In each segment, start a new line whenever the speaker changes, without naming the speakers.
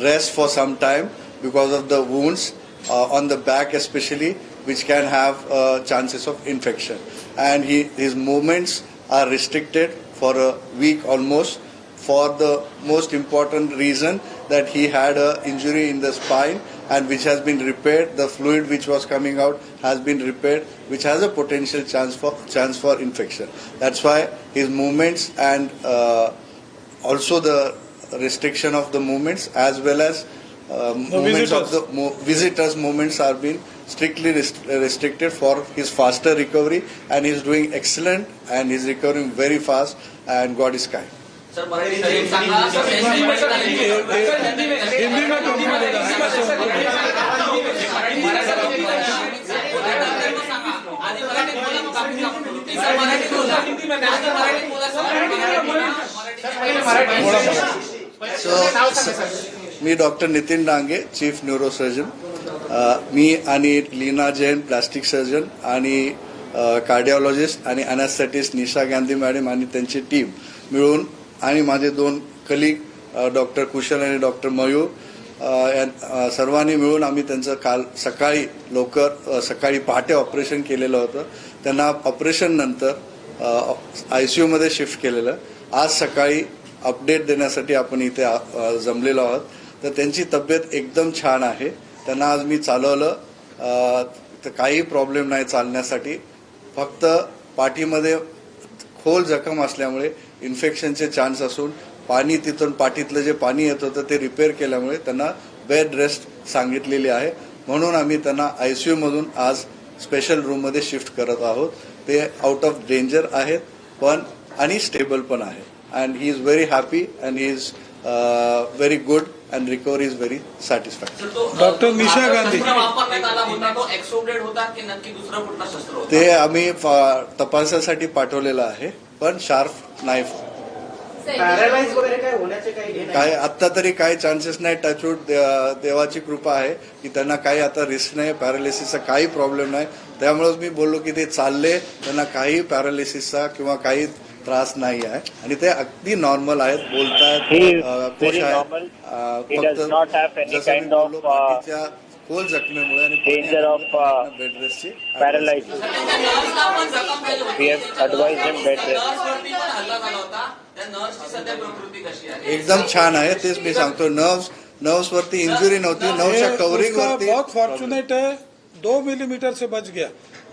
rest for some time because of the wounds on the back especially, which can have chances of infection. And his movements are restricted for a week almost, for the most important reason that he had an injury in the spine and which has been repaired. The fluid which was coming out has been repaired, which has a potential chance for infection. That's why his movements and also the restriction of the movements as well as movements of the visitors' movements are being strictly restricted for his faster recovery, and he's doing excellent and he's recovering very fast, and God is kind.
Sir
मी doctor Nitin Dange, chief neurosurgeon. मी आणि Leena Jain plastic surgeon आणि cardiologist आणि anaesthetist Nisha Gandhi madam आणि त्यांची team मिळून आणि माझे दोन कलीग डॉक्टर कुशल आणि डॉक्टर मयूर सर्वांनी मिळून आम्ही त्यांचं काल सकाळी सकाळी पहाटे ऑपरेशन केलेलं होतं. त्यांना ऑपरेशन नंतर आयसीयू मध्ये शिफ्ट केलेलं. आज सकाळी अपडेट देण्यासाठी आपण इथे जमलेलो आहोत. तर त्यांची तब्येत एकदम छान आहे. त्यांना आज मी चालवलं तर काही प्रॉब्लेम नाही चालण्यासाठी. फक्त पाठीमध्ये खोल जखम असल्यामुळे इन्फेक्शनचे चान्स असून पाणी तिथून पाठीतलं जे पाणी येत होतं ते रिपेअर केल्यामुळे त्यांना बेड रेस्ट सांगितलेली आहे. म्हणून आम्ही त्यांना आयसीयू मधून आज स्पेशल रूम मध्ये शिफ्ट करत आहोत. ते आउट ऑफ डेंजर आहेत पण आणि स्टेबल पण आहे. And he is very happy and he is very good and recovery is very satisfactory.
Doctor Nisha Gandhi
ते आम्ही तपासासाठी पाठवलेलं आहे पण शार्प नाईफ काय आता तरी काही चान्सेस नाही. टचवूड देवाची कृपा आहे की त्यांना काही आता रिस्क नाही. पॅरालिसिसचा काही प्रॉब्लेम नाही. त्यामुळेच मी बोललो की ते चालले, त्यांना काही पॅरालिसिसचा किंवा काही त्रास नाही आहे आणि ते अगदी नॉर्मल आहेत, बोलतायत, खुश आहेत. फक्त जसं मी बोललो पाठीच्या खोल जखमेमुळे आणि
danger of
बेड रेस्टची
paralysis. We have advised him bed rest.
एकदम छान आहे. तेच मी सांगतो. नर्व्स वरती इंजुरी नव्हती. नर्व्सच्या कव्हरिंग वरती
बहुत फॉर्चुनेट है. 2 मिलीमीटर से बच गया.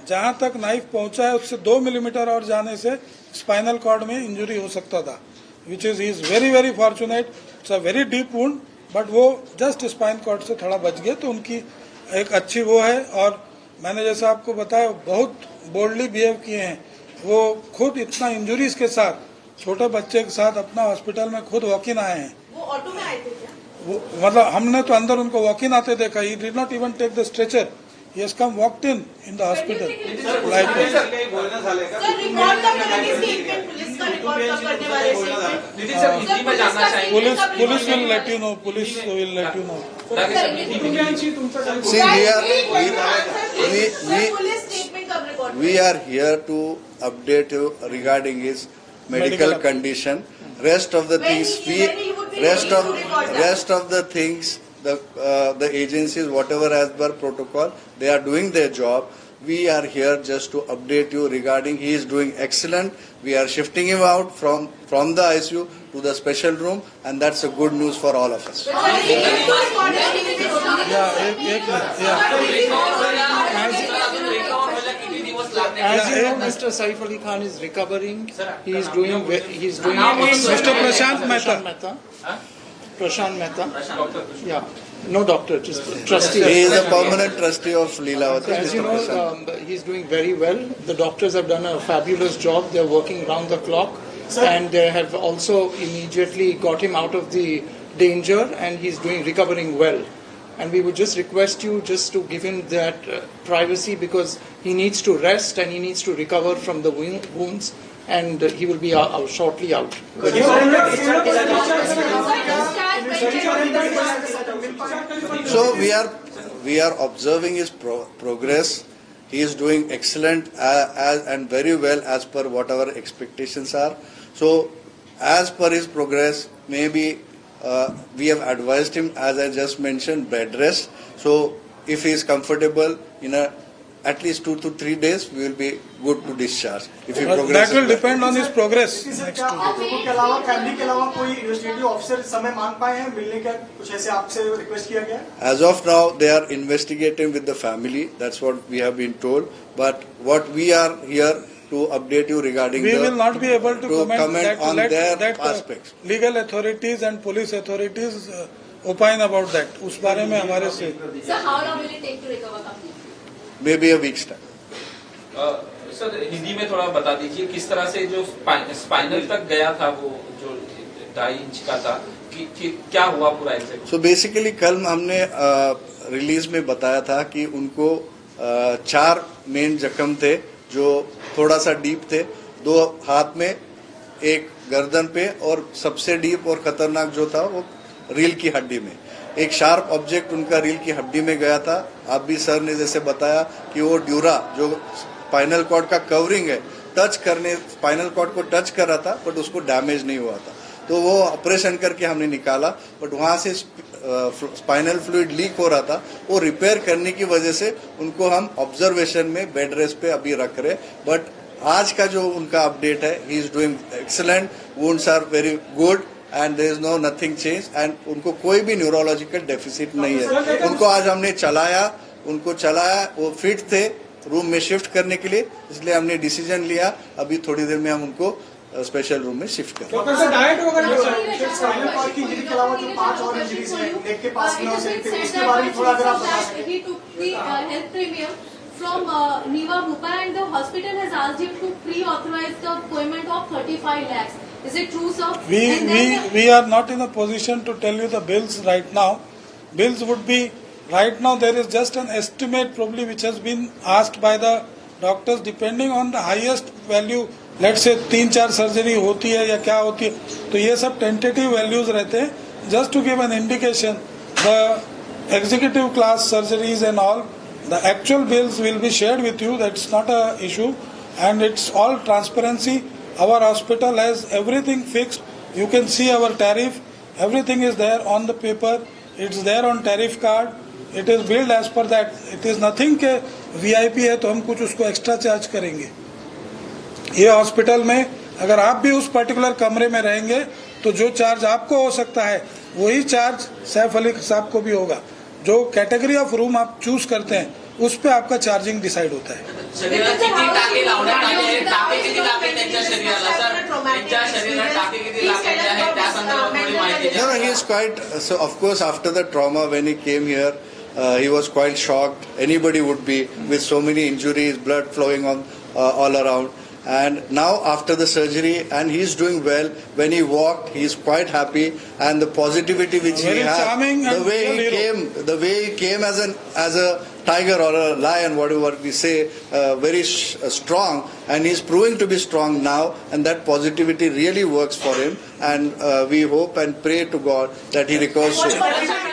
जहां तक नाइफ पहुंचा है उससे 2 मिलीमीटर और जाने से स्पाइनल कॉर्ड में इंजुरी हो सकता था, which is very very fortunate. It's a very deep wound but वो जस्ट स्पाइन कॉर्ड से थोड़ा बच गया. तो उनकी एक अच्छी वो है. और मैंने जैसा आपको बताया बहुत बोल्डली बिहेव किए हैं. वो खुद इतना इंजुरीज के साथ छोटे बच्चे के साथ अपना हॉस्पिटल में खुद वॉक इन आए हैं.
वो ऑटो में आए थे क्या?
वो मतलब हमने तो अंदर उनको वॉक इन आते देखा. He did not even take the stretcher. He has come walked in the hospital. Like police will let you know. Police will let you know.
See, we are here to update you regarding his medical condition. Rest of the things rest of the things. The agencies, whatever as per protocol, they are doing their job. We are here just to update you regarding he is doing excellent. We are shifting him out from the ICU to the special room, and that's a good news for all of us.
As Mr. Saif Ali Khan is recovering, he is doing.
Mr. Prashant Mehta.
Prashant Mehta. Yeah. No doctor, just trustee.
He is a permanent trustee of Leelavati.
As you know, he's doing very well. The doctors have done a fabulous job. They're working round the clock. And they have also immediately got him out of the danger and he's recovering well. And we would just request you just to give him that privacy because he needs to rest and he needs to recover from the wounds. And he will be shortly out.
So we are observing his progress. He is doing excellent and very well as per what our expectations are. So as per his progress, maybe we have advised him, as I just mentioned, bed rest. So if he is comfortable in at least 2 to 3 days, we will be good to discharge. If he
But that
progresses
will
well.
depend on his progress.
Sir
Next
क्या
2
आप
days.
लोगों के अलावा family के अलावा कोई investigative officer समय मांग पाए हैं मिलने का कुछ ऐसे आपसे रिक्वेस्ट किया गया है?
As of now, they are investigating with the family. That's what we have been told. But what we are here to update you regarding
We will not be able to comment that,
on
let
their
that
aspects.
legal authorities and police authorities opine about that. उस बारे में हमारे से
Sir, how long will it take to recover completely?
Maybe a week's time.
Sir Hindi में थोड़ा बता दीजिए किस तरह से जो स्पाइनल तक गया था वो जो 2.5 इंच का था कि क्या हुआ पूरा एग्जैक्ट।
सो बेसिकली कल हमने रिलीज में बताया था कि उनको 4 मेन जख्म थे जो थोड़ा सा डीप थे, 2 हाथ में, 1 गर्दन पे, और सबसे डीप और खतरनाक जो था वो रील की हड्डी में। एक शार्प ऑब्जेक्ट उनका रील की हड्डी में गया था। आप भी सर ने जैसे बताया कि वो ड्यूरा जो स्पाइनल कॉर्ड का कवरिंग है, स्पाइनल कॉर्ड को टच कर रहा था, बट उसको डैमेज नहीं हुआ था। तो वो ऑपरेशन करके हमने निकाला, बट वहां से स्पाइनल फ्लूइड लीक हो रहा था। वो रिपेयर करने की वजह से उनको हम ऑब्जर्वेशन में बेड रेस्ट पे अभी रख रहे। बट आज का जो उनका अपडेट है, he is doing excellent, wounds are very good and there is no nothing change, and उनको कोई भी न्यूरोलॉजिकल डेफिसिट नहीं है। उनको आज हमने चलाया, वो फिट थे रूम में शिफ्ट करने के लिए, इसलिए हमने डिसीजन लिया अभी थोड़ी देर में हम उनको स्पेशल रूम में शिफ्ट करें।
डॉक्टर साहब डाइट वगैरह स्पाइनल कॉर्ड की इंजरी के अलावा जो 5 और इंजरीज हैं नेक के पास में और सिर पे, इसके बारे में थोड़ा अगर आप बता सकें।
He took the health premium from Niva Bhupa and the hospital has asked him to pre-authorize the payment of 35 lakhs. Is it true, sir?
we are not in a position to tell you the bills right now. Bills would be right now there is just an estimate probably which has been asked by the doctors depending on the highest value. Let's say 3-4 surgery होती है या क्या होती है, तो ये सब tentative values रहते हैं. Just to give an indication, the executive class surgeries and all, the actual bills will be shared with you. That's not a issue, and it's all transparency. Our hospital has everything fixed. You can see our tariff. Everything is there on the paper. It's there on tariff card. It is billed as per that. It is nothing के VIP है तो हम कुछ उसको extra charge करेंगे. ये hospital में अगर आप भी उस पर्टिकुलर कमरे में रहेंगे तो जो चार्ज आपको हो सकता है वही चार्ज सैफ अली साहब को भी होगा. जो कैटेगरी ऑफ रूम आप चूज करते हैं उस पे आपका चार्जिंग डिसाइड होता है.
शरीरात किती टाके लावण्यात आले आहेत, टाके किती लागले त्यांच्या शरीराला सर, त्यांच्या शरीरात टाके किती लागलेले आहेत त्या संदर्भात थोडी माहिती द्या.
No, he is quite, so of course after the trauma when he came here, he was quite shocked. Anybody would be, with so many injuries, blood flowing on all around. And now after the surgery, and he is doing well. When he walked, he is quite happy, and the positivity which
Very
he had,
charming
the
and
way he
real hero.
came, the way he came as a tiger or a lion, whatever we say, very strong, and he's proving to be strong now, and that positivity really works for him. And we hope and pray to God that he recovers soon.